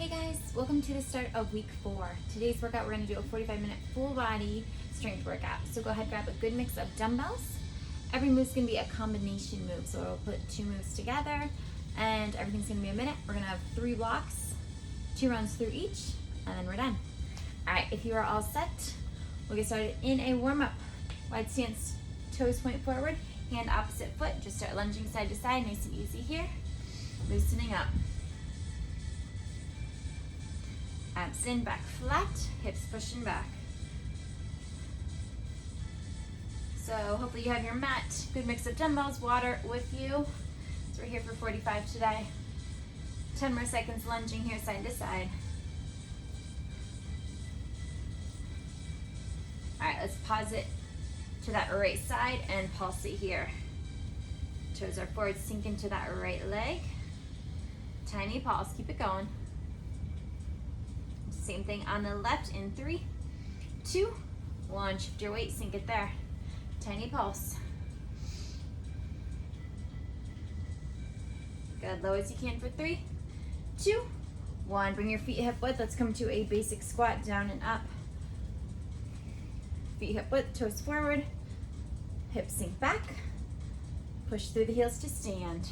Hey guys, welcome to the start of week 4. Today's workout, we're going to do a 45-minute full body strength workout. So go ahead, grab a good mix of dumbbells. Every move's going to be a combination move, so we'll put 2 moves together and everything's going to be a minute. We're going to have 3 blocks, 2 runs through each, and then we're done. Alright, if you are all set, we'll get started in a warm-up. Wide stance, toes point forward, hand opposite foot. Just start lunging side to side, nice and easy here. Loosening up. Abs in, back flat, hips pushing back. So hopefully you have your mat, good mix of dumbbells, water with you. So we're here for 45 today. 10 more seconds lunging here side to side. All right, let's pause it to that right side and pulse it here. Toes are forward, sink into that right leg. Tiny pulse, keep it going. Same thing on the left in 3, 2, 1. Shift your weight, sink it there. Tiny pulse. Good, low as you can for 3, 2, 1. Bring your feet hip width. Let's come to a basic squat, down and up. Feet hip width, toes forward. Hips sink back. Push through the heels to stand.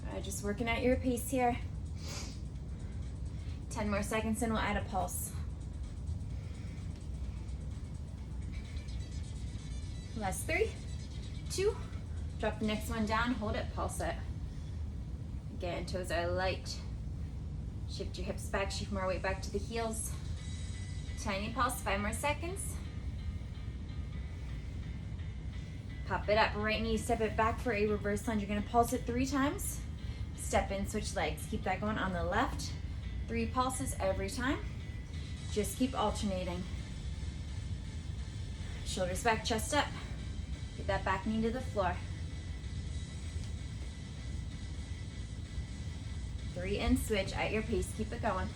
All right, just working at your pace here. 10 more seconds and we'll add a pulse. Last 3, 2, drop the next one down, hold it, pulse it. Again, toes are light. Shift your hips back, shift more weight back to the heels. Tiny pulse, 5 more seconds. Pop it up, right knee, step it back for a reverse lunge. You're gonna pulse it 3 times. Step in, switch legs. Keep that going on the left. 3 pulses every time. Just keep alternating. Shoulders back, chest up. Get that back knee to the floor. 3 and switch at your pace. Keep it going.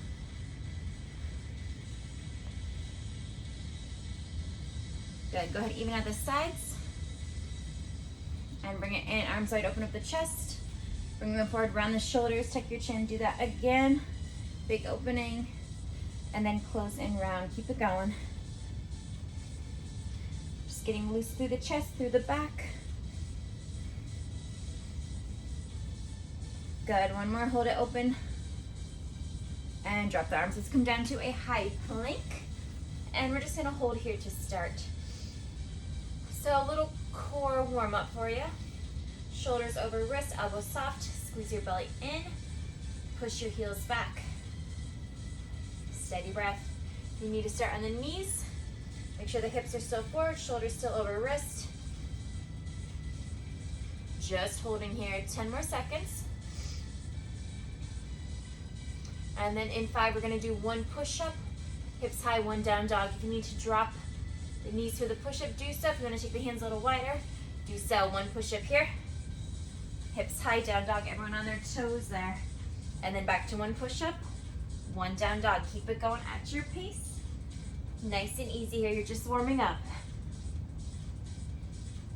Good. Go ahead, even at the sides. And bring it in. Arms wide, open up the chest. Bring them forward, round the shoulders, tuck your chin. Do that again. Big opening, and then close and round. Keep it going. Just getting loose through the chest, through the back. Good, one more, hold it open. And drop the arms. Let's come down to a high plank. And we're just gonna hold here to start. So a little core warm up for you. Shoulders over wrist, elbows soft. Squeeze your belly in. Push your heels back. Steady breath. You need to start on the knees. Make sure the hips are still forward, shoulders still over wrist. Just holding here, 10 more seconds. And then in 5, we're gonna do 1 push-up, hips high, 1 down dog. If you need to drop the knees for the push-up, do so. If you wanna take the hands a little wider, do so. 1 push-up here. Hips high, down dog, everyone on their toes there. And then back to 1 push-up. 1 down dog. Keep it going at your pace. Nice and easy here. You're just warming up.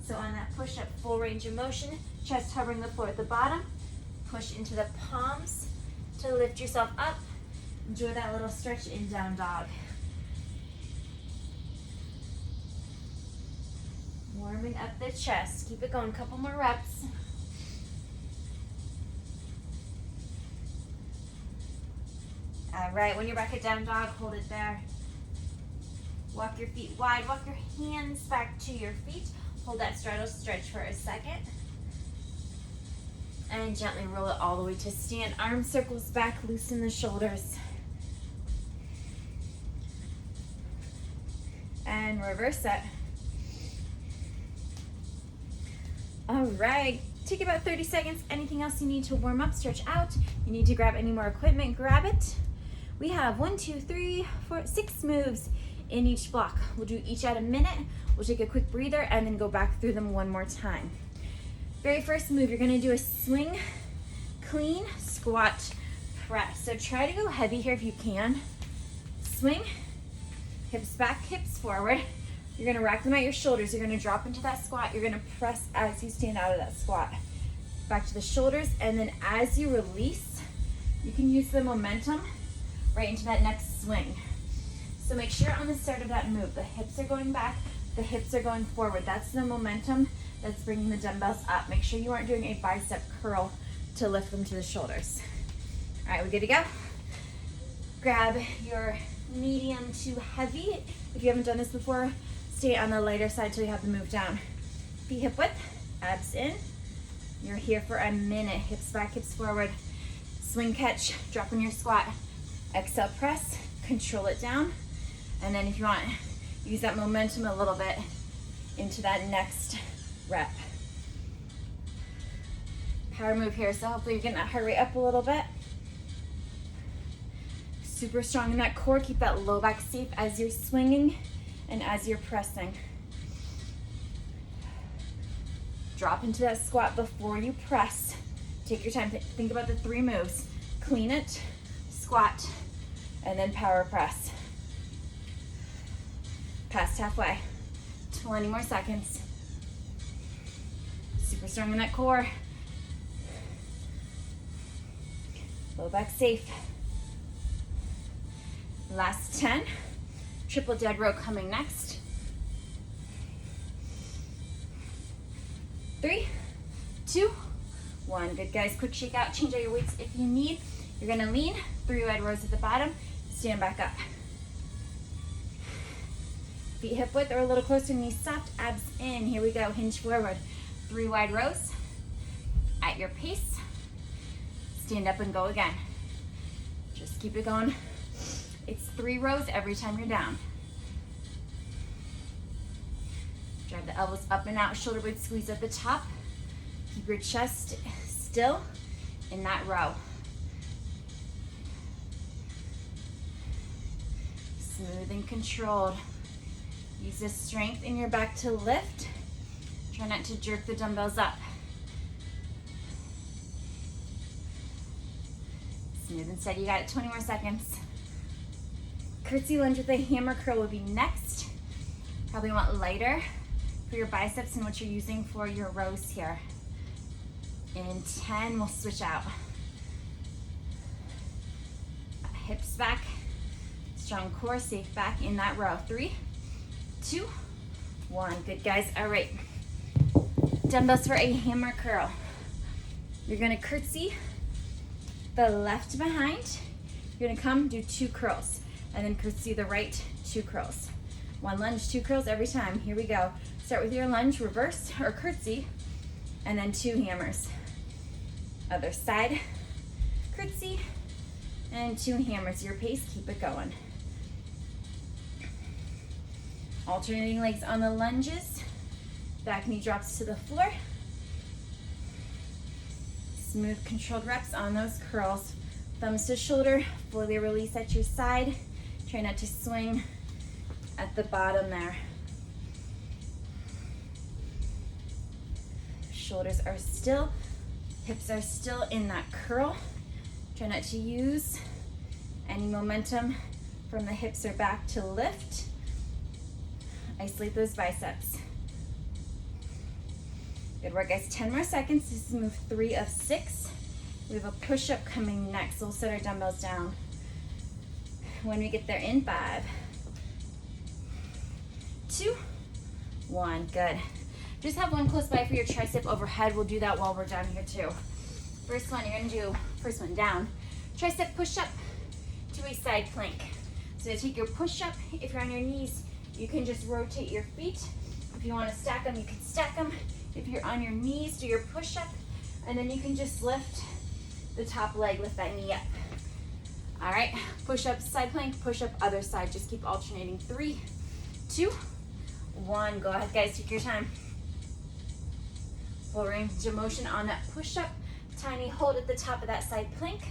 So on that push-up, full range of motion, chest hovering the floor at the bottom. Push into the palms to lift yourself up. Enjoy that little stretch in down dog. Warming up the chest. Keep it going. Couple more reps. All right, when you're back at down dog, hold it there. Walk your feet wide, walk your hands back to your feet. Hold that straddle stretch for a second. And gently roll it all the way to stand. Arm circles back, loosen the shoulders. And reverse it. All right, take about 30 seconds. Anything else you need to warm up, stretch out. You need to grab any more equipment, grab it. We have 1, 2, 3, 4, 6 moves in each block. We'll do each at a minute. We'll take a quick breather and then go back through them one more time. Very first move, you're gonna do a swing, clean, squat, press. So try to go heavy here if you can. Swing, hips back, hips forward. You're gonna rack them at your shoulders. You're gonna drop into that squat. You're gonna press as you stand out of that squat. back to the shoulders, and then as you release, you can use the momentum right into that next swing. So make sure on the start of that move, the hips are going back, the hips are going forward. That's the momentum that's bringing the dumbbells up. Make sure you aren't doing a bicep curl to lift them to the shoulders. All right, we good to go? Grab your medium to heavy. If you haven't done this before, stay on the lighter side till you have the move down. Feet hip width, abs in. You're here for a minute. Hips back, hips forward. Swing catch, drop in your squat. Exhale, press, control it down. And then if you want, use that momentum a little bit into that next rep. Power move here, so hopefully you're getting that heart rate up a little bit. Super strong in that core. Keep that low back safe as you're swinging and as you're pressing. Drop into that squat before you press. Take your time. Think about the 3 moves. Clean it, squat, and then power press. Past halfway. 20 more seconds. Super strong in that core. Low back safe. Last 10. Triple dead row coming next. 3, 2, 1. Good, guys. Quick shake out. Change out your weights if you need. You're going to lean. 3 wide rows at the bottom. Stand back up. Feet hip width or a little closer. Knees soft. Abs in. Here we go. Hinge forward. 3 wide rows. At your pace. Stand up and go again. Just keep it going. It's 3 rows every time you're down. Drive the elbows up and out, shoulder blades squeeze at the top. Keep your chest still in that row. Smooth and controlled. Use the strength in your back to lift. Try not to jerk the dumbbells up. Smooth and steady. You got it. 20 more seconds. Curtsy lunge with a hammer curl will be next. Probably want lighter for your biceps and what you're using for your rows here. In 10, we'll switch out. Hips back, strong core, safe back in that row. 3, 2, 1. Good, guys. All right. Dumbbells for a hammer curl. You're gonna curtsy the left behind. You're gonna come do 2 curls. And then curtsy the right, 2 curls. 1 lunge, 2 curls every time. Here we go. Start with your lunge, reverse or curtsy, and then 2 hammers. Other side, curtsy, and 2 hammers. Your pace, keep it going. Alternating legs on the lunges. Back knee drops to the floor. Smooth, controlled reps on those curls. Thumbs to shoulder, fully release at your side. Try not to swing at the bottom there. Shoulders are still, hips are still in that curl. Try not to use any momentum from the hips or back to lift. Isolate those biceps. Good work, guys. 10 more seconds. This is move 3 of 6. We have a push-up coming next, so we'll set our dumbbells down. When we get there in 5, 2, 1. Good. Just have one close by for your tricep overhead. We'll do that while we're down here too. First one, you're gonna do, first one down. Tricep push-up to a side plank. So take your push-up. If you're on your knees, you can just rotate your feet. If you wanna stack them, you can stack them. If you're on your knees, do your push-up. And then you can just lift the top leg, lift that knee up. All right, push up, side plank, push up, other side. Just keep alternating. 3, 2, 1. Go ahead, guys, take your time. Full range of motion on that push up. Tiny hold at the top of that side plank.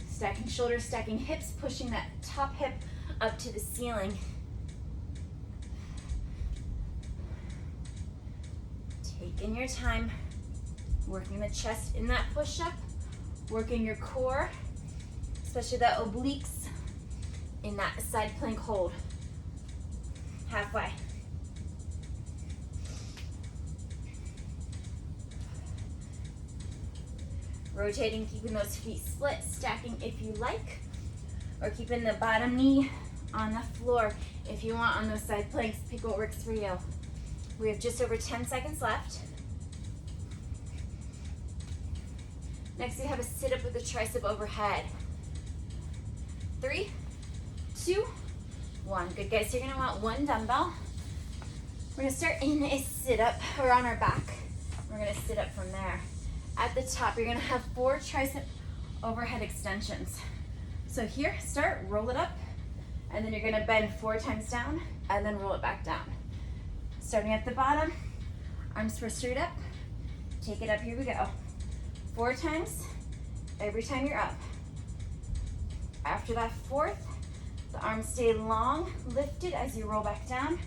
Stacking shoulders, stacking hips, pushing that top hip up to the ceiling. Taking your time, working the chest in that push up. Working your core, especially the obliques in that side plank hold. Halfway. Rotating, keeping those feet split, stacking if you like, or keeping the bottom knee on the floor if you want on those side planks. Pick what works for you. We have just over 10 seconds left. Next, we have a sit-up with the tricep overhead. 3, 2, 1. Good, guys. So you're gonna want one dumbbell. We're gonna start in a sit-up or on our back. We're gonna sit up from there. At the top, you're gonna have 4 tricep overhead extensions. So here, start, roll it up, and then you're gonna bend 4 times down, and then roll it back down. Starting at the bottom, arms press straight up, take it up, here we go. 4 times, every time you're up. After that 4th, the arms stay long, lifted as you roll back down,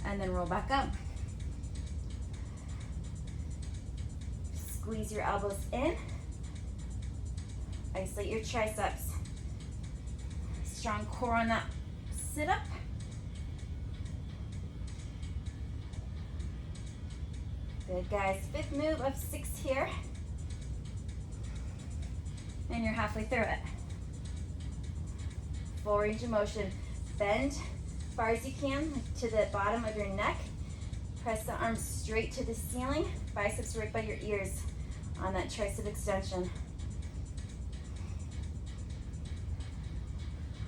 and then roll back up. Squeeze your elbows in. Isolate your triceps. Strong core on that sit-up. Good, guys. 5th move of 6 here. And you're halfway through it. Full range of motion. Bend as far as you can to the bottom of your neck. Press the arms straight to the ceiling. Biceps right by your ears on that tricep extension.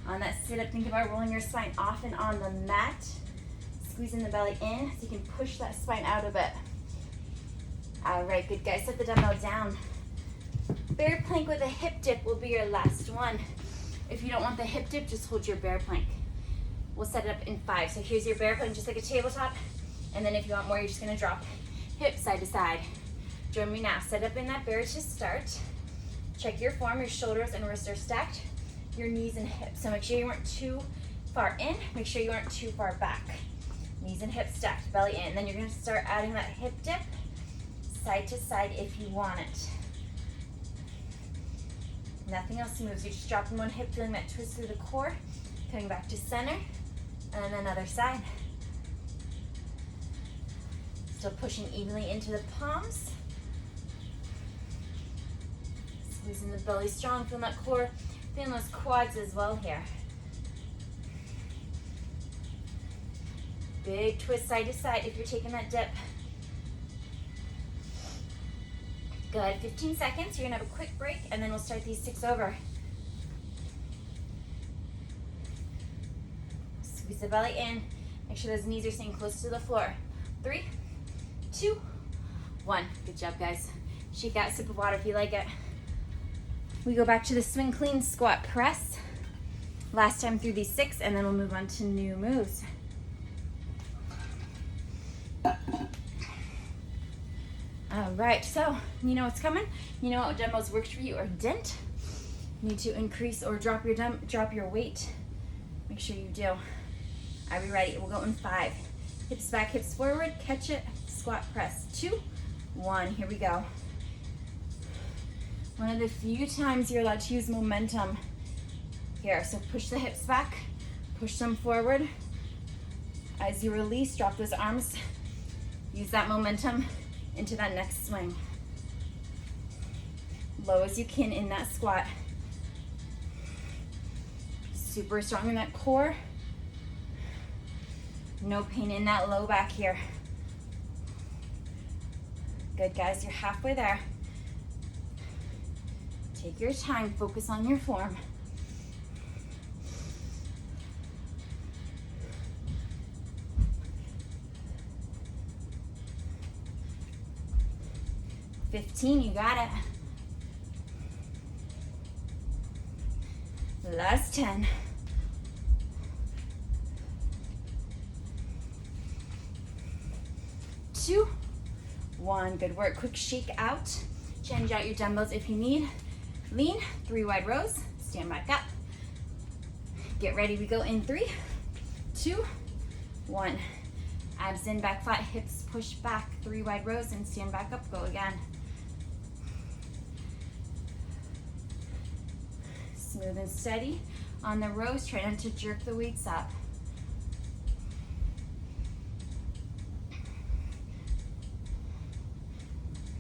On that sit-up, think about rolling your spine off and on the mat. Squeezing the belly in so you can push that spine out a bit. All right, good, guys. Set the dumbbell down. Bear plank with a hip dip will be your last one. If you don't want the hip dip, just hold your bear plank. We'll set it up in 5. So here's your bear plank, just like a tabletop. And then if you want more, you're just gonna drop hips side to side. Join me now. Set up in that bear to start. Check your form. Your shoulders and wrists are stacked. Your knees and hips. So make sure you weren't too far in. Make sure you aren't too far back. Knees and hips stacked, belly in. Then you're gonna start adding that hip dip side to side if you want it. Nothing else moves. You're just dropping one hip, feeling that twist through the core, coming back to center, and another side. Still pushing evenly into the palms. Squeezing the belly strong, feeling that core, feeling those quads as well here. Big twist side to side if you're taking that dip. Good, 15 seconds. You're gonna have a quick break and then we'll start these 6 over. Squeeze the belly in. Make sure those knees are staying close to the floor. 3, 2, 1. Good job, guys. Shake out, sip of water if you like it. We go back to the swing clean squat press. Last time through these 6, and then we'll move on to new moves. All right, so you know what's coming. You know what dumbbells worked for you or didn't. You need to increase or drop your weight. Make sure you do. Are we ready? We'll go in 5. Hips back, hips forward, catch it, squat press. 2, 1, here we go. One of the few times you're allowed to use momentum here. So push the hips back, push them forward. As you release, drop those arms. Use that momentum into that next swing. Low as you can in that squat. Super strong in that core. No pain in that low back here. Good, guys, you're halfway there. Take your time, focus on your form. $15, you got it. Last 10. 2, 1, good work. Quick shake out. Change out your dumbbells if you need. Lean, 3 wide rows. Stand back up. Get ready, we go in 3, 2, 1. Abs in, back flat, hips push back, 3 wide rows, and stand back up, go again. Smooth and steady. On the rows, try not to jerk the weights up.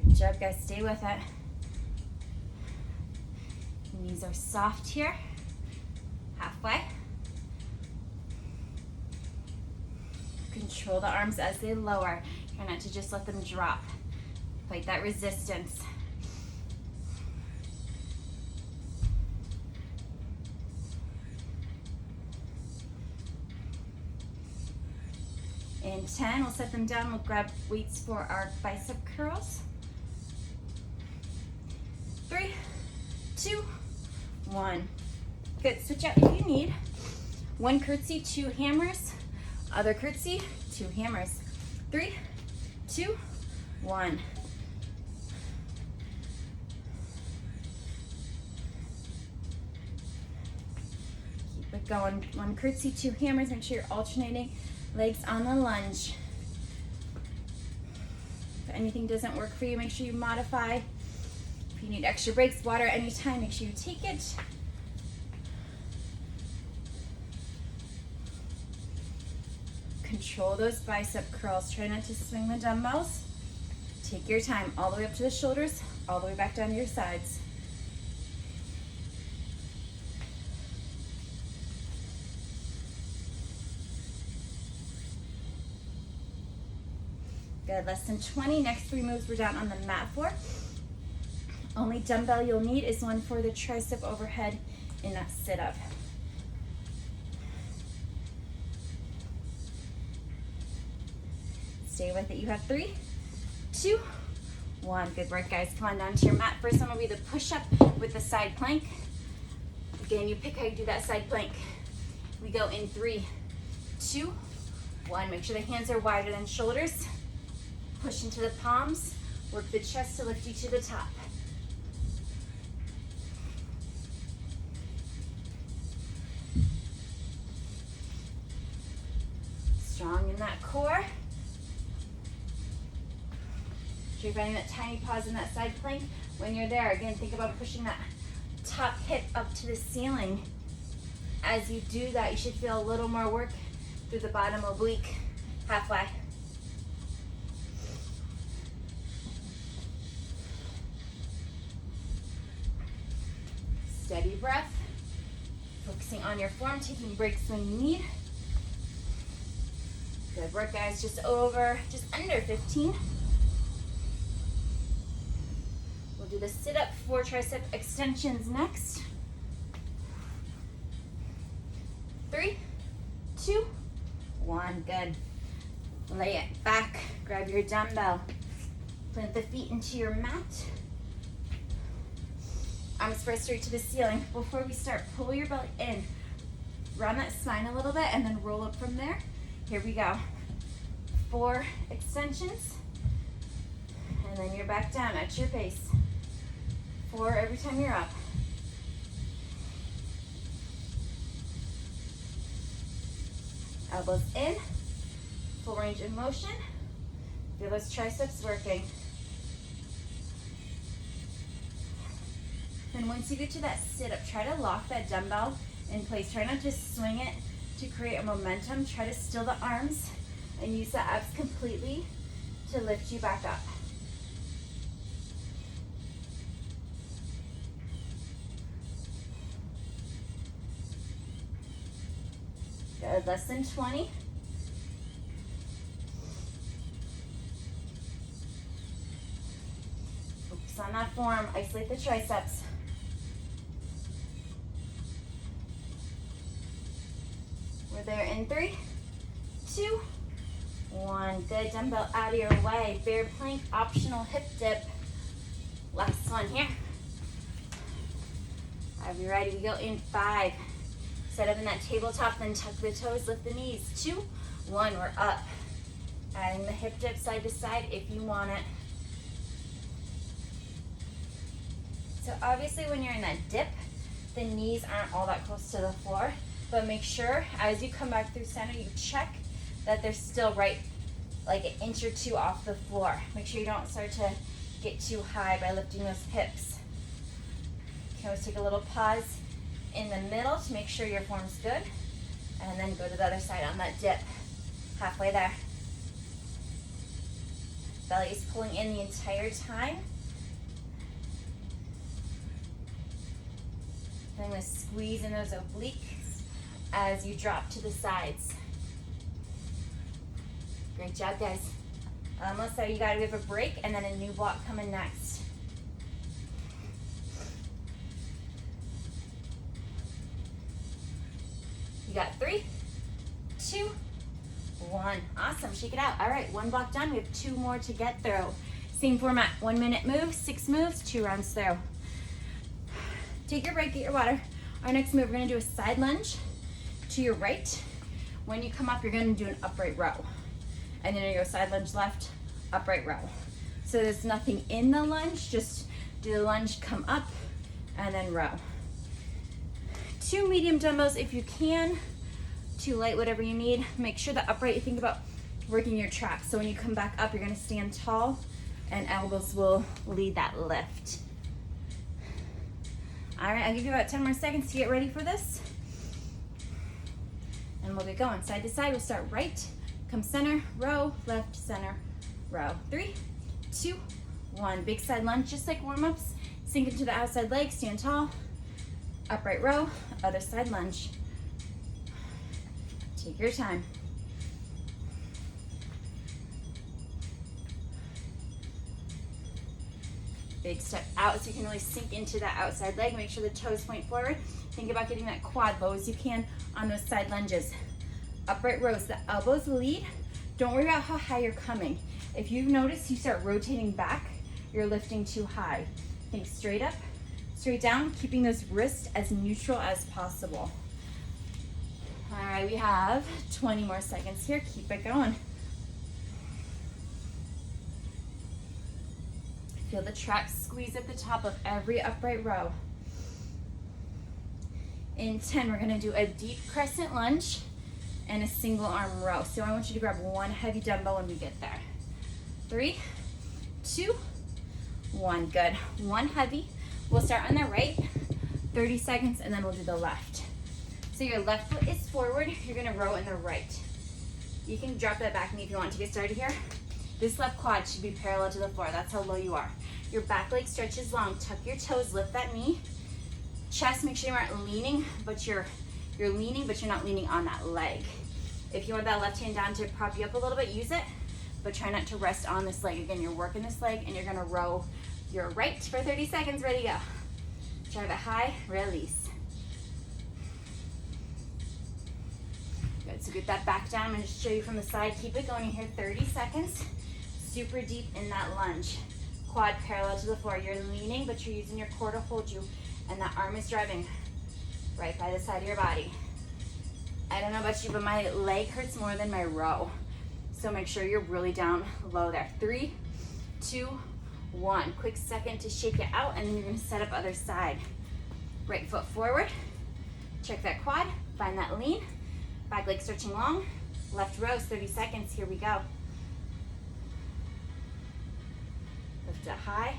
Good job, guys, stay with it. Knees are soft here. Halfway. Control the arms as they lower. Try not to just let them drop. Fight that resistance. In 10, we'll set them down. We'll grab weights for our bicep curls. 3, 2, 1. Good, switch out if you need. One curtsy, 2 hammers. Other curtsy, 2 hammers. 3, 2, 1. Keep it going. One curtsy, 2 hammers. Make sure you're alternating legs on the lunge. If anything doesn't work for you, make sure you modify. If you need extra breaks, water anytime, make sure you take it. Control those bicep curls. Try not to swing the dumbbells. Take your time all the way up to the shoulders, all the way back down to your sides. Good, less than 20. Next 3 moves we're down on the mat for. Only dumbbell you'll need is one for the tricep overhead in that sit-up. Stay with it. You have 3, 2, 1. Good work, guys. Come on down to your mat. First one will be the push-up with the side plank. Again, you pick how you do that side plank. We go in 3, 2, 1. Make sure the hands are wider than shoulders. Push into the palms. Work the chest to lift you to the top. Strong in that core. So you're finding that tiny pause in that side plank. When you're there, again, think about pushing that top hip up to the ceiling. As you do that, you should feel a little more work through the bottom oblique. Halfway. Steady breath. Focusing on your form, taking breaks when you need. Good work, guys. Just under 15. We'll do the sit-up for tricep extensions next. 3, 2, 1. Good. Lay it back. Grab your dumbbell. Plant the feet into your mat. Arms spread straight to the ceiling. Before we start, pull your belly in. Round that spine a little bit and then roll up from there. Here we go. 4 extensions. And then you're back down at your pace. 4 every time you're up. Elbows in. Full range of motion. Feel those triceps working. And once you get to that sit-up, try to lock that dumbbell in place. Try not to swing it to create a momentum. Try to still the arms and use the abs completely to lift you back up. Good, less than 20. Focus on that form, isolate the triceps. We're there in 3, 2, 1. Good, dumbbell out of your way. Bear plank, optional hip dip. Last one here. Are we ready? We go in 5. Set up in that tabletop, then tuck the toes, lift the knees. 2, 1, we're up. Adding the hip dip side to side if you want it. So obviously when you're in that dip, the knees aren't all that close to the floor, but make sure as you come back through center, you check that they're still right, like an inch or 2 off the floor. Make sure you don't start to get too high by lifting those hips. You can always take a little pause in the middle to make sure your form's good, and then go to the other side on that dip. Halfway there. Belly is pulling in the entire time. Feeling the squeeze in those obliques as you drop to the sides. Great job, guys. Almost there. You got to give a break and then a new block coming next. You got 3, 2, 1. Awesome. Shake it out. All right, one block done. We have 2 more to get through. Same format. 1 minute move, 6 moves, 2 rounds through. Take your break, get your water. Our next move, we're going to do a side lunge to your right. When you come up, you're going to do an upright row. And then you go side lunge left, upright row. So there's nothing in the lunge, just do the lunge, come up, and then row. 2 medium dumbbells if you can, 2 light, whatever you need. Make sure the upright, you think about working your traps. So when you come back up, you're gonna stand tall and elbows will lead that lift. All right, I'll give you about 10 more seconds to get ready for this. And we'll get going. Side to side, we'll start right, come center, row, left, center, row. 3, 2, 1. Big side lunge, just like warm-ups. Sink into the outside leg, stand tall, upright row, other side lunge. Take your time. Big step out so you can really sink into that outside leg. Make sure the toes point forward. Think about getting that quad low as you can on those side lunges. Upright rows, the elbows lead. Don't worry about how high you're coming. If you've noticed you start rotating back, you're lifting too high. Think straight up, straight down, keeping those wrists as neutral as possible. All right, we have 20 more seconds here. Keep it going. Feel the traps squeeze at the top of every upright row. In 10, we're gonna do a deep crescent lunge and a single arm row. So I want you to grab one heavy dumbbell when we get there. 3, 2, 1, good. One heavy. We'll start on the right, 30 seconds, and then we'll do the left. So your left foot is forward, you're gonna row in the right. You can drop that back knee if you want to get started here. This left quad should be parallel to the floor. That's how low you are. Your back leg stretches long. Tuck your toes, lift that knee. Chest, make sure you aren't leaning, but you're leaning, but you're not leaning on that leg. If you want that left hand down to prop you up a little bit, use it, but try not to rest on this leg. Again, you're working this leg and you're gonna row your right for 30 seconds. Ready, go. Drive it high, release. Good, so get that back down. I'm gonna show you from the side. Keep it going here, 30 seconds. Super deep in that lunge. Quad parallel to the floor. You're leaning, but you're using your core to hold you, and that arm is driving right by the side of your body. I don't know about you, but my leg hurts more than my row. So make sure you're really down low there. 3, 2, 1. Quick second to shake it out, and then you're gonna set up other side. Right foot forward. Check that quad, find that lean. Back leg stretching long. Left rows, 30 seconds. Here we go. Lift it high.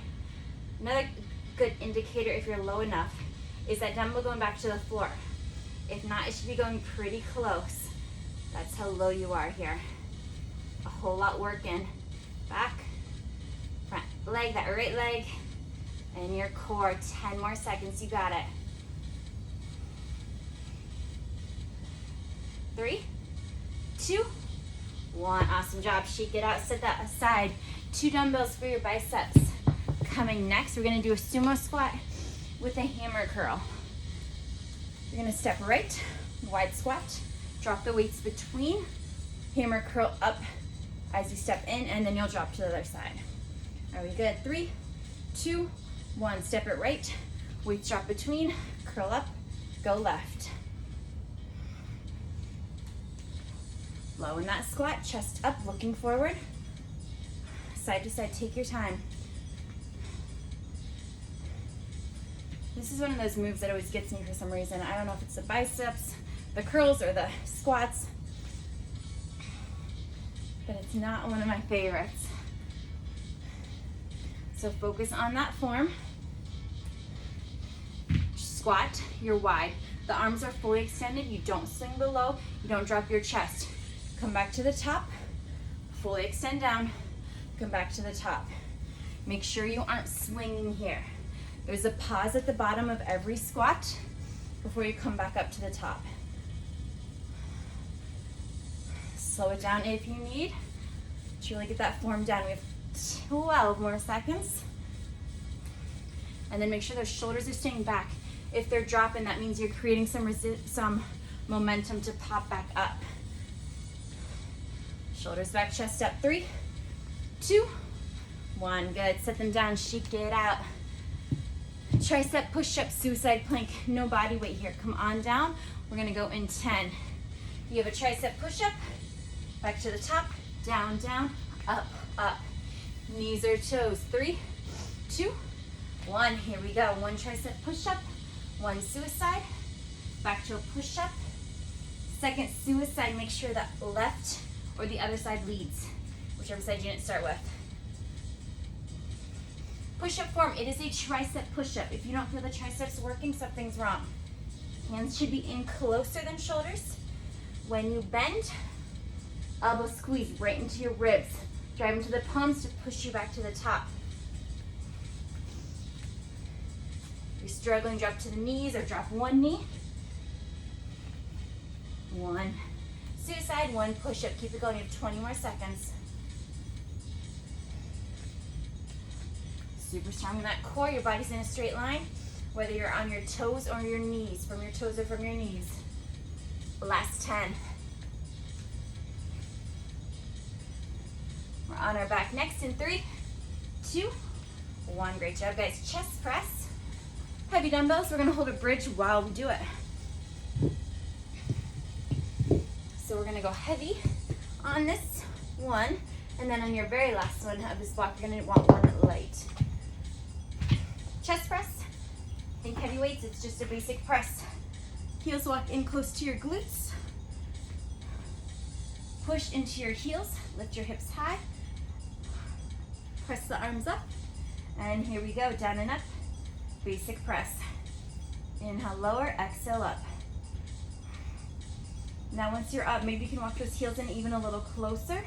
Another good indicator if you're low enough is that dumbbell going back to the floor. If not, it should be going pretty close. That's how low you are here. A whole lot working. Back, front leg, that right leg, and your core. 10 more seconds, you got it. 3, 2, 1. Awesome job. Shake it out, set that aside. 2 dumbbells for your biceps. Coming next, we're gonna do a sumo squat with a hammer curl. You're gonna step right, wide squat, drop the weights between, hammer curl up as you step in, and then you'll drop to the other side. Are we good? 3, 2, 1. Step it right, weights drop between, curl up, go left. Low in that squat, chest up, looking forward. Side to side, take your time. This is one of those moves that always gets me for some reason. I don't know if it's the biceps, the curls, or the squats, but it's not one of my favorites. So focus on that form. Squat, you're wide. The arms are fully extended. You don't swing below. You don't drop your chest. Come back to the top, fully extend down, come back to the top. Make sure you aren't swinging here. There's a pause at the bottom of every squat. before you come back up to the top. Slow it down if you need to really get that form down. We have 12 more seconds. And then make sure those shoulders are staying back. If they're dropping, that means you're creating some momentum to pop back up. Shoulders back, chest up. 3, 2, 1. Good. Set them down. Shake it out. Tricep push-up, suicide plank. No body weight here. Come on down. We're going to go in 10. You have a tricep push-up. Back to the top. Down, down, up, up. Knees or toes. 3, 2, 1. Here we go. 1 tricep push-up. 1 suicide. Back to a push-up. Second suicide. Make sure that left or the other side leads, whichever side you didn't start with. Push-up form, it is a tricep push-up. If you don't feel the triceps working, something's wrong. Hands should be in closer than shoulders. When you bend, elbow squeeze right into your ribs. Drive into the palms to push you back to the top. If you're struggling, drop to the knees or drop 1 knee. 1 suicide, 1 push-up. Keep it going. You have 20 more seconds. Super strong in that core. Your body's in a straight line, whether you're on your toes or your knees, from your toes or from your knees. Last 10. We're on our back next in 3, 2, 1. Great job, guys. Chest press. Heavy dumbbells. We're going to hold a bridge while we do it. So we're going to go heavy on this one, and then on your very last one of this block, you're going to want one light. Chest press. Think heavy weights. It's just a basic press. Heels walk in close to your glutes. Push into your heels. Lift your hips high. Press the arms up. And here we go. Down and up. Basic press. Inhale, lower. Exhale, up. Now once you're up, maybe you can walk those heels in even a little closer.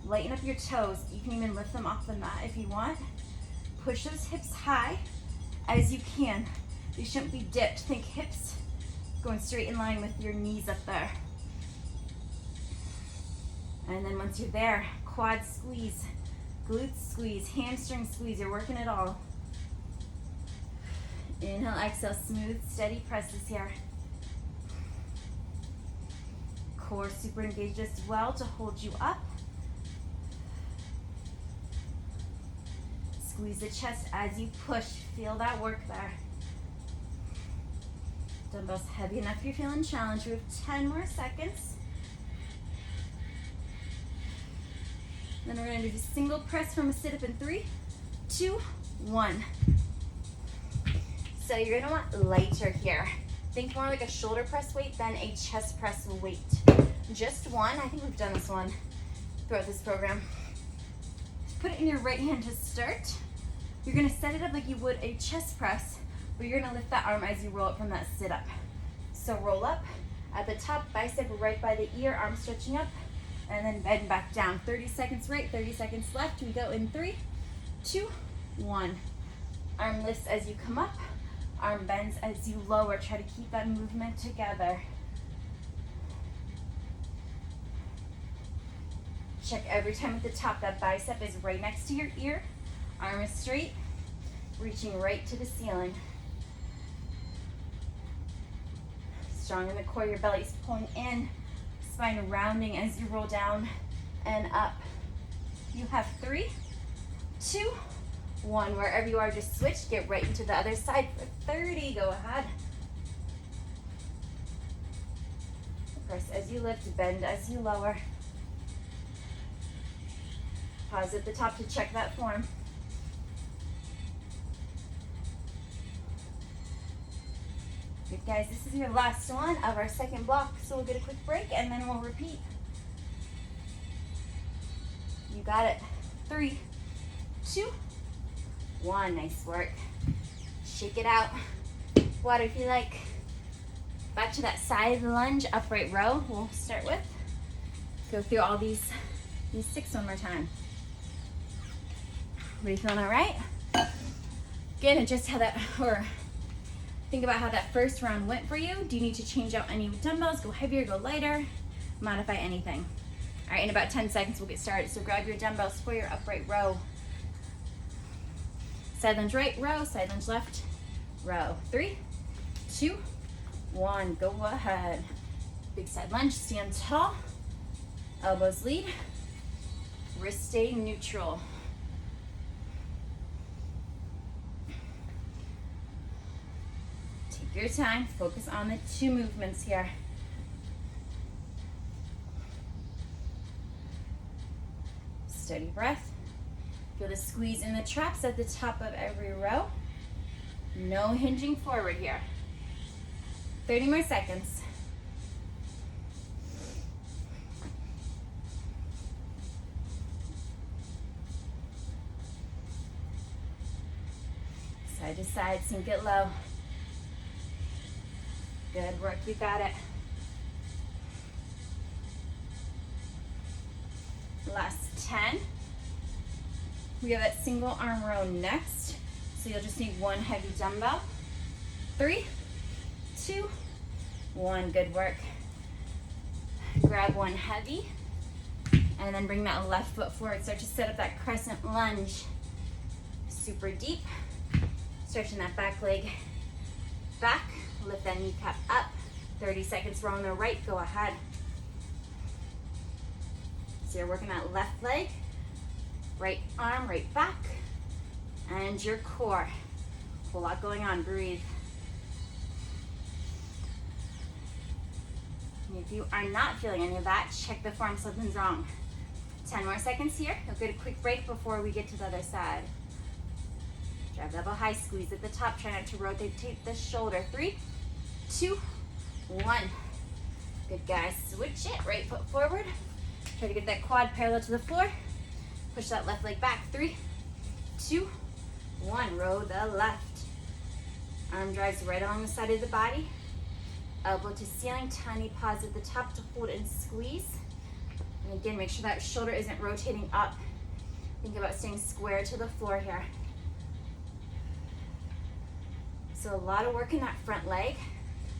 Lighten up your toes. You can even lift them off the mat if you want. Push those hips high as you can. They shouldn't be dipped. Think hips going straight in line with your knees up there. And then once you're there, quad squeeze, glutes squeeze, hamstring squeeze. You're working it all. Inhale, exhale, smooth, steady presses here. Core super engaged as well to hold you up. Squeeze the chest as you push. Feel that work there. Dumbbells heavy enough if you're feeling challenged. We have 10 more seconds. Then we're going to do a single press from a sit-up in 3, 2, 1. So you're going to want lighter here. Think more like a shoulder press weight than a chest press weight. Just one. I think we've done this one throughout this program. Put it in your right hand to start. You're going to set it up like you would a chest press, but you're going to lift that arm as you roll up from that sit up. So roll up at the top, bicep right by the ear, arm stretching up, and then bend back down. 30 seconds right, 30 seconds left. We go in 3, 2, 1. Arm lifts as you come up. Arm bends as you lower. Try to keep that movement together. Check every time at the top that bicep is right next to your ear. Arm is straight, reaching right to the ceiling. Strong in the core, your belly's pulling in, spine rounding as you roll down and up. You have 3, 2, 1. Wherever you are, just switch. Get right into the other side for 30. Go ahead. Press as you lift, bend as you lower. Pause at the top to check that form. Good, guys, this is your last one of our second block, so we'll get a quick break and then we'll repeat. You got it. 3, 2, 1. Nice work. Shake it out. Water if you like. Back to that side lunge, upright row. We'll start with. Go through all these 6 one more time. Everybody feeling all right? Again, adjust how that, or Think about how that first round went for you. Do you need to change out any dumbbells? Go heavier, go lighter, modify anything. All right, in about 10 seconds, we'll get started. So grab your dumbbells for your upright row. Side lunge right row, side lunge left row. 3, 2, 1, go ahead. Big side lunge, stand tall. Elbows lead. Wrist stay neutral. Take your time, focus on the 2 movements here. Steady breath. Feel the squeeze in the traps at the top of every row. No hinging forward here. 30 more seconds. Side to side, sink it low. Good work, you got it. Last 10. We have that single arm row next. So you'll just need 1 heavy dumbbell. 3, 2, 1, good work. Grab 1 heavy, and then bring that left foot forward. Start to set up that crescent lunge. Super deep. Stretching that back leg back. Lift that kneecap up. 30 seconds row on the right, go ahead. So you're working that left leg, right arm, right back, and your core. A whole lot going on, breathe. And if you are not feeling any of that, check the form, something's wrong. 10 more seconds here. You'll get a quick break before we get to the other side. Drive elbow high, squeeze at the top, try not to rotate the shoulder. 3, 2, 1. Good, guys. Switch it, right foot forward. Try to get that quad parallel to the floor. Push that left leg back. 3, 2, 1. Row the left. Arm drives right along the side of the body. Elbow to ceiling, tiny pause at the top to hold and squeeze. And again, make sure that shoulder isn't rotating up. Think about staying square to the floor here. So a lot of work in that front leg,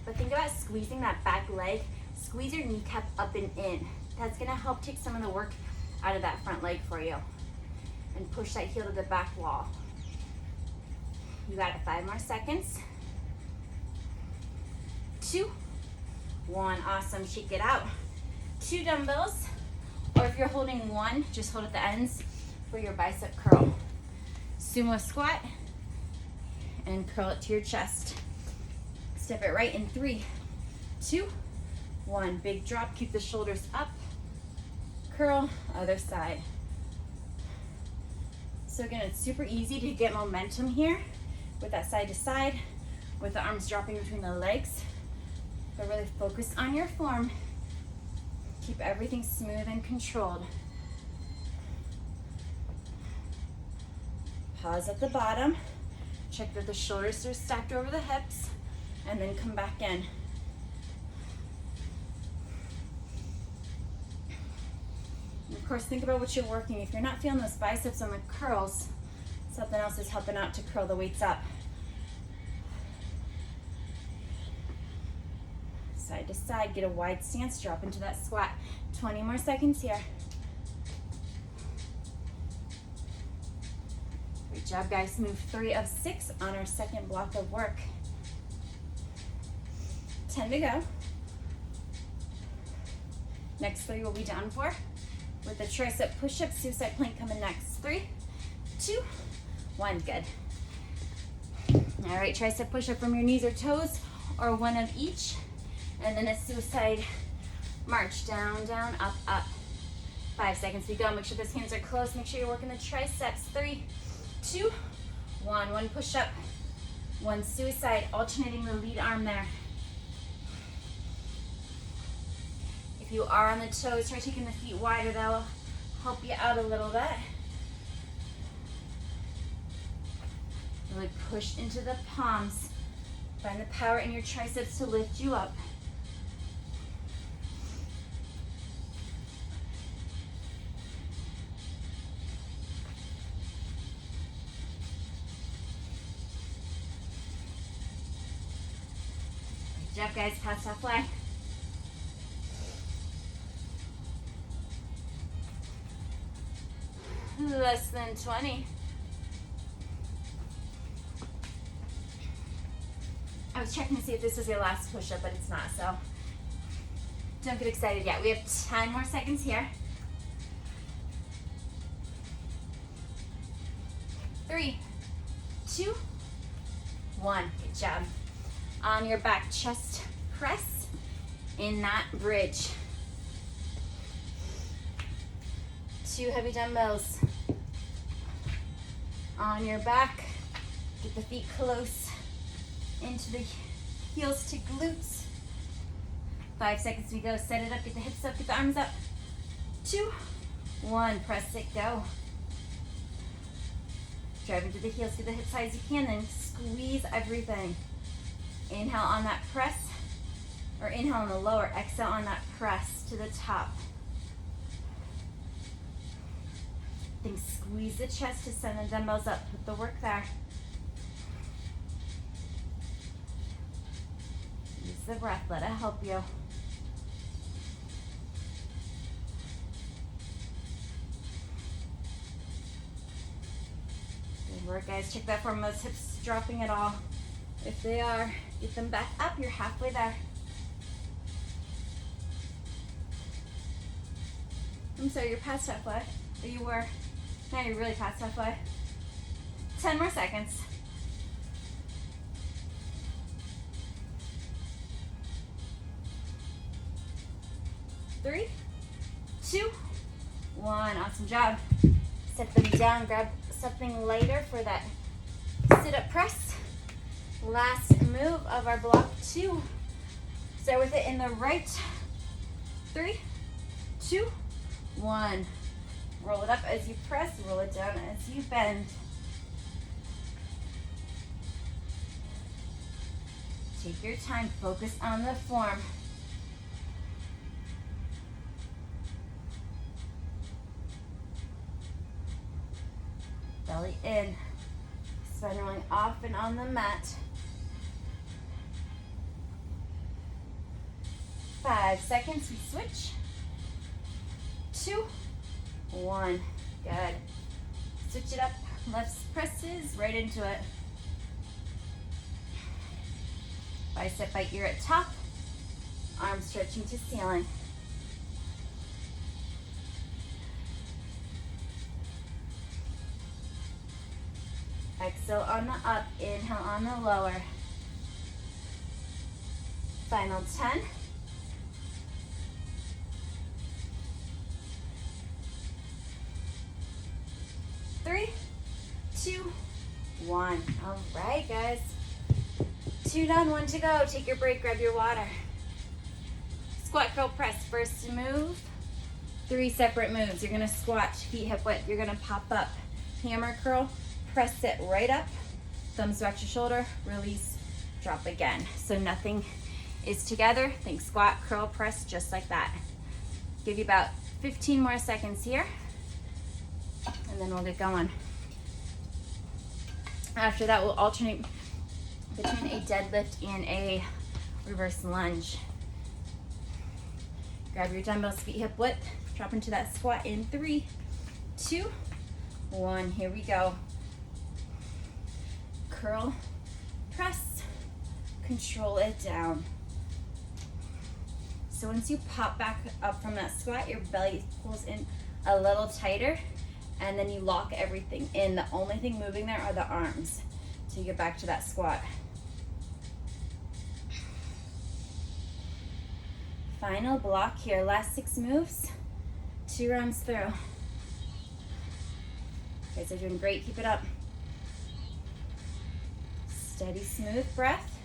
but think about squeezing that back leg. Squeeze your kneecap up and in. That's gonna help take some of the work out of that front leg for you. And push that heel to the back wall. You got it, 5 more seconds. 2, 1, awesome, shake it out. 2 dumbbells, or if you're holding 1, just hold at the ends for your bicep curl. Sumo squat, and curl it to your chest. Step it right in 3, 2, 1. Big drop, keep the shoulders up. Curl, other side. So again, it's super easy to get momentum here with that side to side, with the arms dropping between the legs. But really focus on your form. Keep everything smooth and controlled. Pause at the bottom. Check that the shoulders are stacked over the hips, and then come back in. And of course, think about what you're working. If you're not feeling those biceps on the curls, something else is helping out to curl the weights up. Side to side, get a wide stance, drop into that squat. 20 more seconds here. Great job, guys. Move 3 of 6 on our second block of work. 10 to go. Next 3 we'll be down for with the tricep push-up, suicide plank coming next. 3, 2, 1, good. All right, tricep push-up from your knees or toes, or one of each. And then a suicide march, down, down, up, up. 5 seconds we go. Make sure those hands are close. Make sure you're working the triceps. 3, 2, 1. 1 push-up, 1 suicide, alternating the lead arm there. If you are on the toes, try taking the feet wider. That'll help you out a little bit. Really push into the palms. Find the power in your triceps to lift you up. Good job, guys. Pass that fly. Less than 20. I was checking to see if this was your last push-up, but it's not, so don't get excited yet. We have 10 more seconds here. 3, 2, 1. Good job. On your back, chest press in that bridge. 2 heavy dumbbells. On your back, get the feet close into the heels to glutes. 5 seconds we go. Set it up, get the hips up, get the arms up. 2, 1, press it, go. Drive into the heels, get the hips high as you can, then squeeze everything. Inhale on that press, or inhale on the lower, exhale on that press to the top. Then squeeze the chest to send the dumbbells up. Put the work there. Use the breath, let it help you. Good work, guys. Check that form, those hips dropping at all. If they are, get them back up. You're halfway there. I'm sorry, you're past halfway. Or you were. Now you're really past halfway. 10 more seconds. 3, 2, 1. Awesome job. Set them down. Grab something lighter for that sit-up press. Last move of our block 2. Start with it in the right. 3, 2, 1. Roll it up as you press, roll it down as you bend. Take your time, focus on the form. Belly in, spine rolling off and on the mat. 5 seconds, we switch. 2, 1. Good. Switch it up. Left presses right into it. Bicep bite, you're at top. Arms stretching to ceiling. Exhale on the up, inhale on the lower. Final 10. 3, 2, 1. All right, guys. 2 done, 1 to go. Take your break, grab your water. Squat, curl, press. First move, 3 separate moves. You're gonna squat, feet hip width. You're gonna pop up, hammer curl, press it right up, thumbs back to shoulder, release, drop again. So nothing is together. Think squat, curl, press, just like that. Give you about 15 more seconds here, and then we'll get going. After that, we'll alternate between a deadlift and a reverse lunge. Grab your dumbbells, feet hip width, drop into that squat in 3, 2, 1. Here we go. Curl, press, control it down. So once you pop back up from that squat, your belly pulls in a little tighter, and then you lock everything in. The only thing moving there are the arms. So you get back to that squat. Final block here. Last 6 moves, 2 rounds through. You guys are doing great. Keep it up. Steady, smooth breath.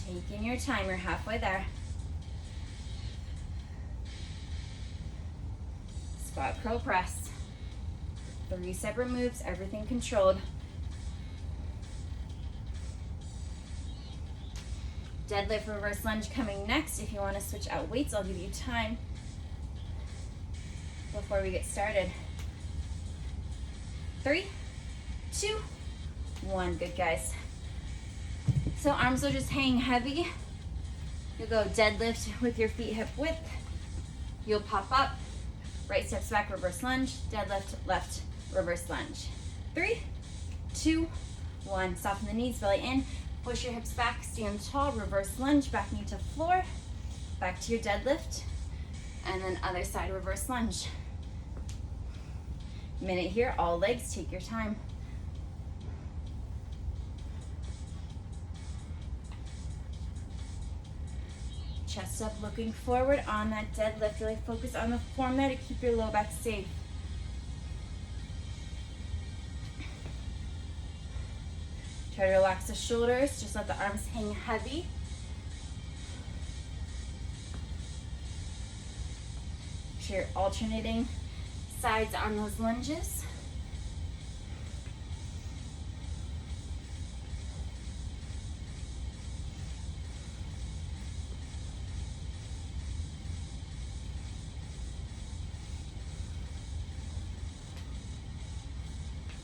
Taking your time. You're halfway there. Squat, curl, press. 3 separate moves, everything controlled. Deadlift, reverse lunge coming next. If you want to switch out weights, I'll give you time before we get started. 3, 2, 1. Good, guys. So arms will just hang heavy You'll go deadlift with your feet hip width. You'll pop up, right steps back, reverse lunge, deadlift, left, reverse lunge. 3, 2, 1. Soften the knees, belly in. Push your hips back, stand tall, reverse lunge, back knee to floor. Back to your deadlift. And then other side, reverse lunge. Minute here, all legs, take your time. Chest up, looking forward on that deadlift. Really focus on the form there to keep your low back safe. Try to relax the shoulders, just let the arms hang heavy. Make sure you're alternating sides on those lunges.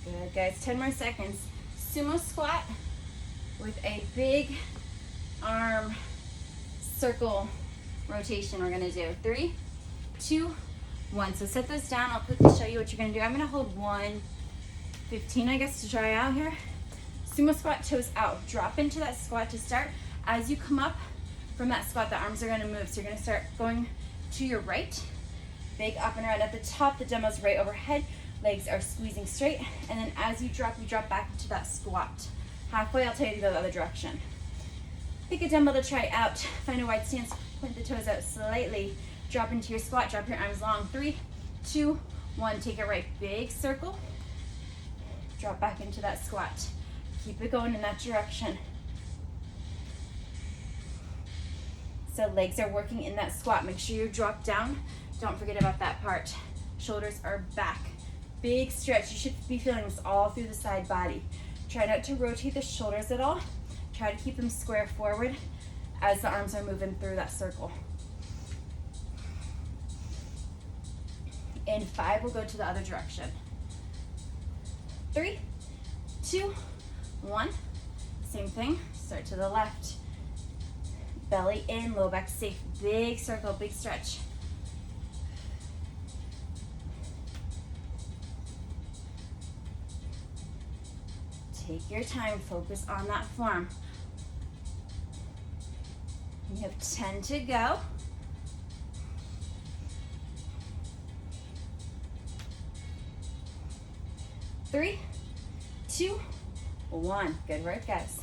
Good, guys. 10 more seconds. Sumo squat with a big arm circle rotation we're going to do. 3, 2, 1. So set those down. I'll quickly show you what you're going to do. I'm going to hold 1:15, I guess, to try out here. Sumo squat, toes out. Drop into that squat to start. As you come up from that squat, the arms are going to move. So you're going to start going to your right. Big up and around. At the top, the dumbbell's right overhead. Legs are squeezing straight. And then as you drop back into that squat. Halfway, I'll tell you to go the other direction. Pick a dumbbell to try out. Find a wide stance. Point the toes out slightly. Drop into your squat. Drop your arms long. 3, 2, 1. Take it right. Big circle. Drop back into that squat. Keep it going in that direction. So legs are working in that squat. Make sure you drop down. Don't forget about that part. Shoulders are back. Big stretch. You should be feeling this all through the side body. Try not to rotate the shoulders at all. Try to keep them square forward as the arms are moving through that circle. In 5, we'll go to the other direction. 3, 2, 1. Same thing. Start to the left. Belly in, low back safe. Big circle, big stretch. Take your time, focus on that form. You have 10 to go. Three, 2, 1. Good work, guys.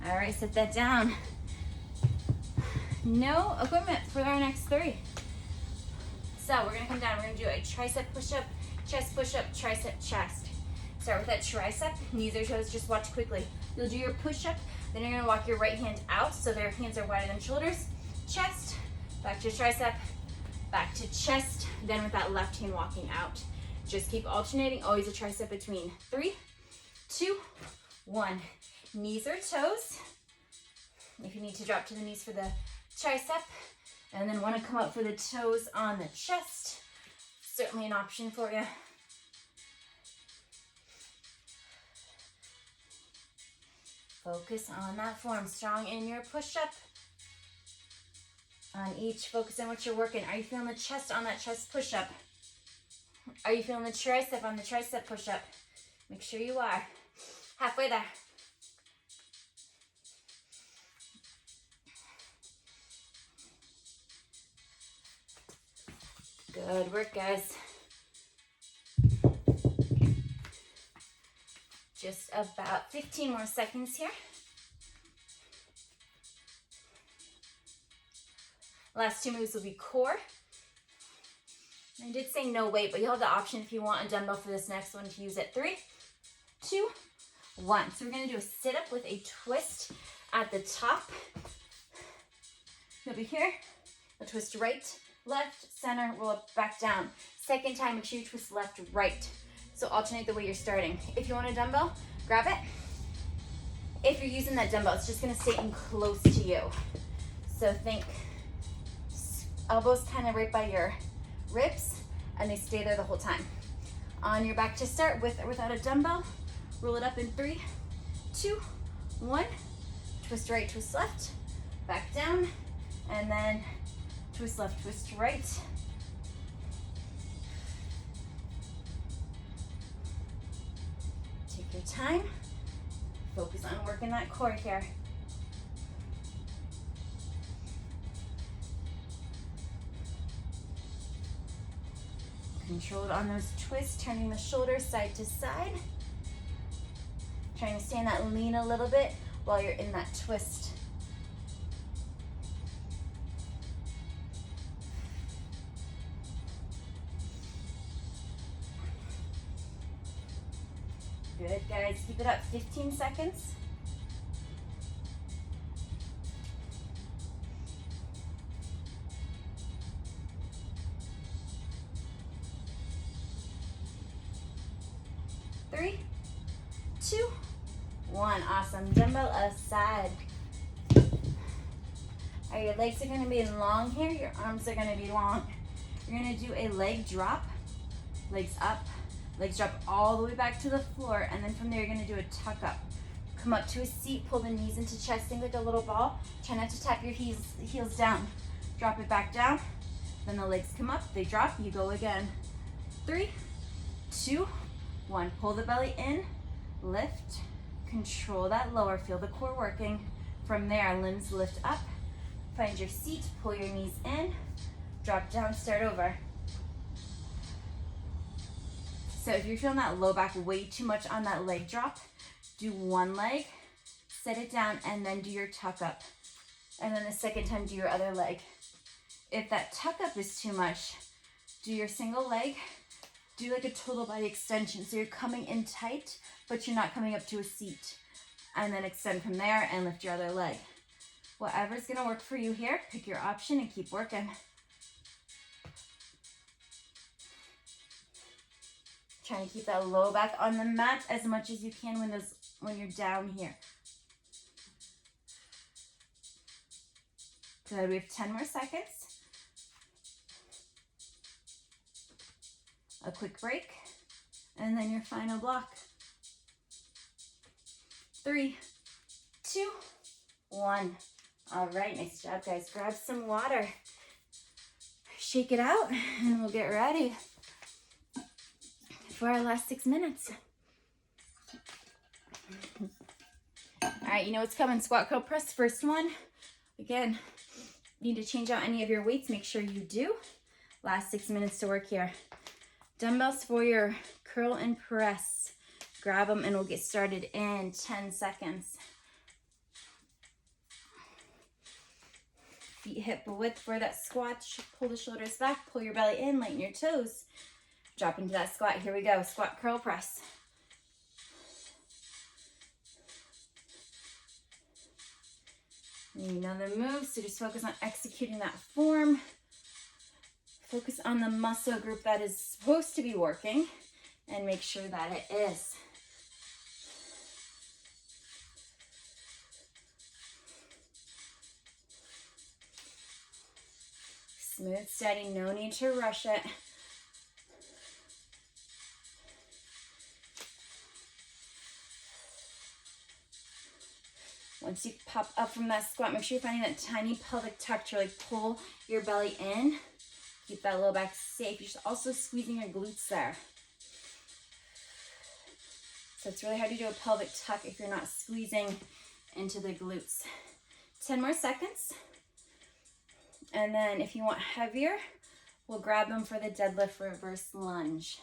All right, set that down. No equipment for our next 3. So we're gonna come down, we're gonna do a tricep push-up, chest push-up, tricep chest. Start with that tricep, knees or toes, just watch quickly. You'll do your push-up, then you're gonna walk your right hand out so their hands are wider than shoulders. Chest, back to tricep, back to chest, then with that left hand walking out. Just keep alternating, always a tricep between. 3, 2, 1. Knees or toes. If you need to drop to the knees for the tricep, and then want to come up for the toes on the chest, certainly an option for you. Focus on that form, strong in your push-up. On each, focus on what you're working. Are you feeling the chest on that chest push-up? Are you feeling the tricep on the tricep push-up? Make sure you are. Halfway there. Good work, guys. Just about 15 more seconds here. Last 2 moves will be core. I did say no weight, but you'll have the option if you want a dumbbell for this next one to use it. 3, 2, 1. So we're gonna do a sit-up with a twist at the top. You'll be here. You'll twist right, left, center, roll up, back down. Second time, make sure you twist left, right. So alternate the way you're starting. If you want a dumbbell, grab it. If you're using that dumbbell, it's just gonna stay in close to you. So think elbows kind of right by your ribs, and they stay there the whole time. On your back to start, with or without a dumbbell, roll it up in 3, 2, 1. Twist right, twist left, back down, And then twist left, twist right. Take your time. Focus on working that core here. Controlled on those twists, turning the shoulders side to side. Trying to stay in that lean a little bit while you're in that twist. Good, guys. Keep it up. 15 seconds. Three, two, one. Awesome. Dumbbell aside. All right, your legs are going to be long here. Your arms are going to be long. You're going to do a leg drop. Legs up. Legs drop all the way back to the floor. And then from there, you're going to do a tuck up. Come up to a seat. Pull the knees into chest. Think like a little ball. Try not to tap your heels down. Drop it back down. Then the legs come up. They drop. You go again. 3, 2, 1. Pull the belly in. Lift. Control that lower. Feel the core working. From there, limbs lift up. Find your seat. Pull your knees in. Drop down. Start over. So if you're feeling that low back way too much on that leg drop, do one leg, set it down, and then do your tuck up. And then the second time, do your other leg. If that tuck up is too much, do your single leg, do like a total body extension. So you're coming in tight, but you're not coming up to a seat. And then extend from there and lift your other leg. Whatever's gonna work for you here, pick your option and keep working. Trying to keep that low back on the mat as much as you can when you're down here. Good, we have 10 more seconds. A quick break, and then your final block. 3, 2, 1. All right, nice job, guys. Grab some water. Shake it out, and we'll get ready for our last 6 minutes. All right, you know what's coming. Squat, curl, press. First one. Again, need to change out any of your weights. Make sure you do. Last 6 minutes to work here. Dumbbells for your curl and press. Grab them and we'll get started in 10 seconds. Feet hip width for that squat. Pull the shoulders back. Pull your belly in. Lighten your toes. Drop into that squat. Here we go. Squat, curl, press. You know the moves, so just focus on executing that form. Focus on the muscle group that is supposed to be working and make sure that it is. Smooth, steady, no need to rush it. Once you pop up from that squat, make sure you're finding that tiny pelvic tuck to really pull your belly in. Keep that low back safe. You're also squeezing your glutes there. So it's really hard to do a pelvic tuck if you're not squeezing into the glutes. 10 more seconds. And then if you want heavier, we'll grab them for the deadlift reverse lunge.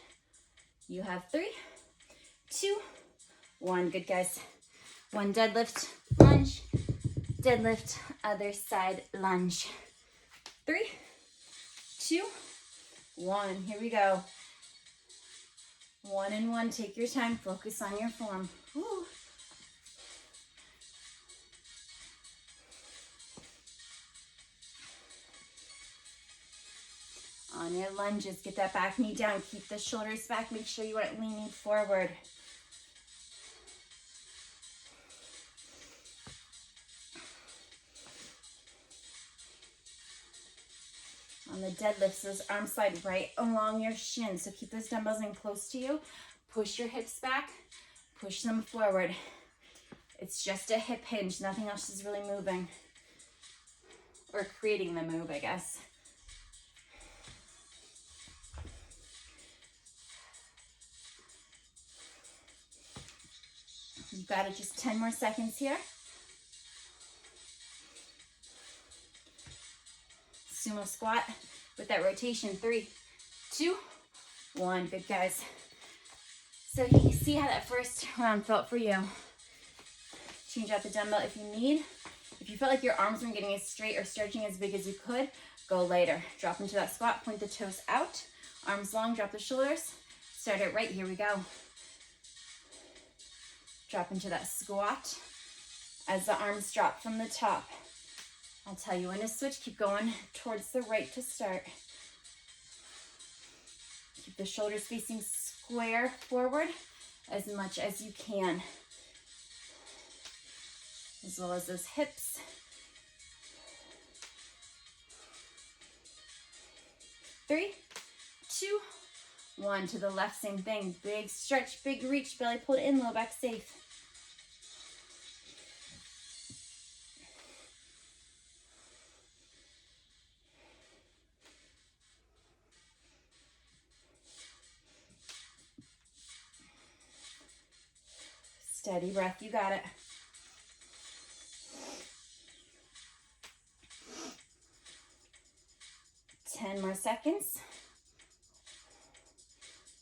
You have 3, 2, 1. Good, guys. 1 deadlift, lunge, deadlift, other side, lunge. 3, 2, 1. Here we go. 1 and 1. Take your time. Focus on your form. Woo. On your lunges, get that back knee down. Keep the shoulders back. Make sure you aren't leaning forward. On the deadlifts, those arms slide right along your shins. So keep those dumbbells in close to you. Push your hips back. Push them forward. It's just a hip hinge. Nothing else is really moving. or creating the move, I guess. You've got it, just 10 more seconds here. Sumo squat with that rotation. 3, 2, 1. Good, guys. So you can see how that first round felt for you. Change out the dumbbell if you need. If you felt like your arms weren't getting as straight or stretching as big as you could, go lighter. Drop into that squat, point the toes out, arms long, drop the shoulders. Start it right, here we go. Drop into that squat as the arms drop from the top. I'll tell you when to switch. Keep going towards the right to start. Keep the shoulders facing square forward as much as you can, as well as those hips. 3, 2, 1. To the left, same thing. Big stretch, big reach, belly pulled in, low back safe. Steady breath, you got it. Ten more seconds.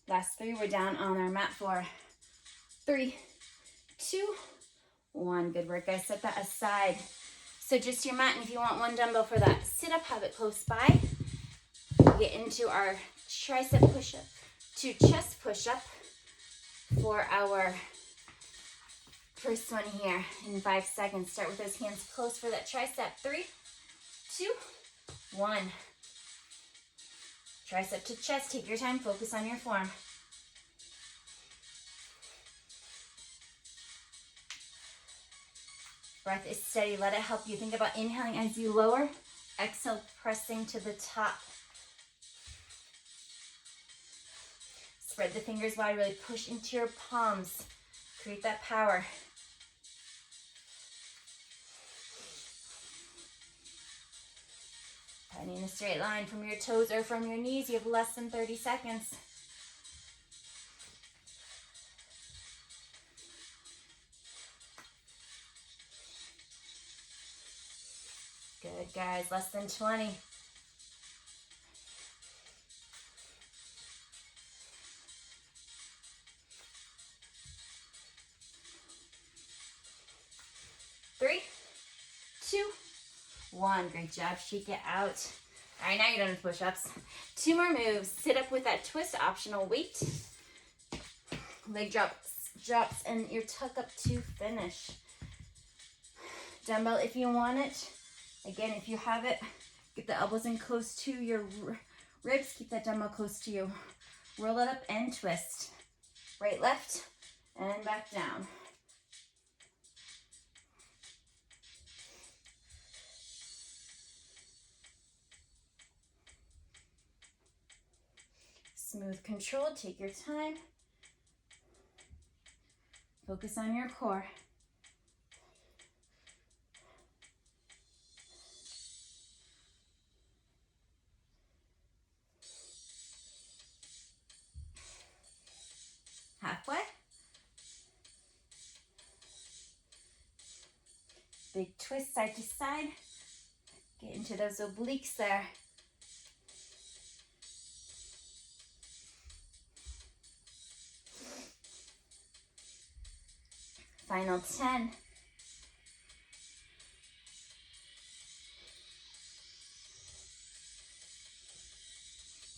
Last 3, we're down on our mat for 3, 2, 1. Good work, guys. Set that aside. So just your mat, and if you want one dumbbell for that sit up, have it close by. We'll get into our tricep push-up to chest push-up for our first one here in 5 seconds. Start with those hands close for that tricep. 3, 2, 1. Tricep to chest. Take your time. Focus on your form. Breath is steady. Let it help you. Think about inhaling as you lower. Exhale, pressing to the top. Spread the fingers wide. Really push into your palms. Create that power. Bending in a straight line from your toes or from your knees. You have less than 30 seconds. Good, guys. Less than 20. Three, 2, 1. Great job. Shake it out. All right, now you're done with push-ups. 2 more moves. Sit up with that twist, optional weight. Leg drops, and your tuck up to finish. Dumbbell if you want it. Again, if you have it, get the elbows in close to your ribs. Keep that dumbbell close to you. Roll it up and twist. Right, left, and back down. Smooth control, take your time. Focus on your core. Halfway. Big twist side to side. Get into those obliques there. Final 10.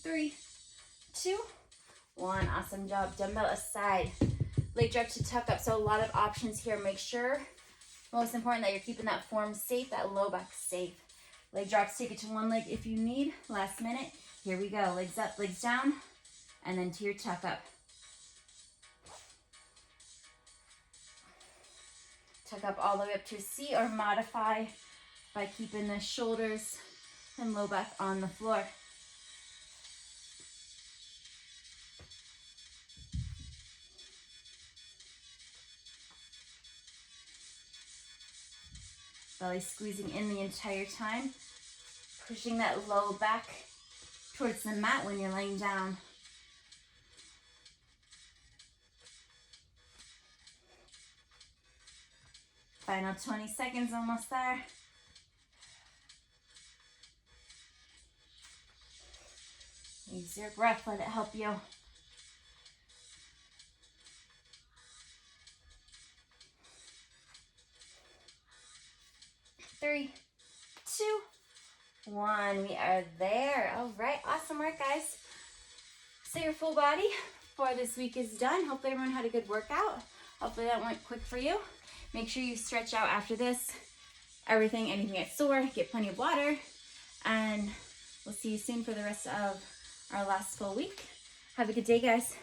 3, 2, 1. Awesome job. Dumbbell aside. Leg drop to tuck up. So a lot of options here. Make sure, most important, that you're keeping that form safe, that low back safe. Leg drops, take it to one leg if you need. Last minute. Here we go. Legs up, legs down, and then to your tuck up. Tuck up all the way up to a C, or modify by keeping the shoulders and low back on the floor. Belly squeezing in the entire time. pushing that low back towards the mat when you're laying down. Final 20 seconds, almost there. Use your breath, let it help you. 3, 2, 1. We are there. All right, awesome work, guys. So your full body for this week is done. Hopefully everyone had a good workout. Hopefully that went quick for you. Make sure you stretch out after this. Anything gets sore, get plenty of water, and we'll see you soon for the rest of our last full week. Have a good day, guys.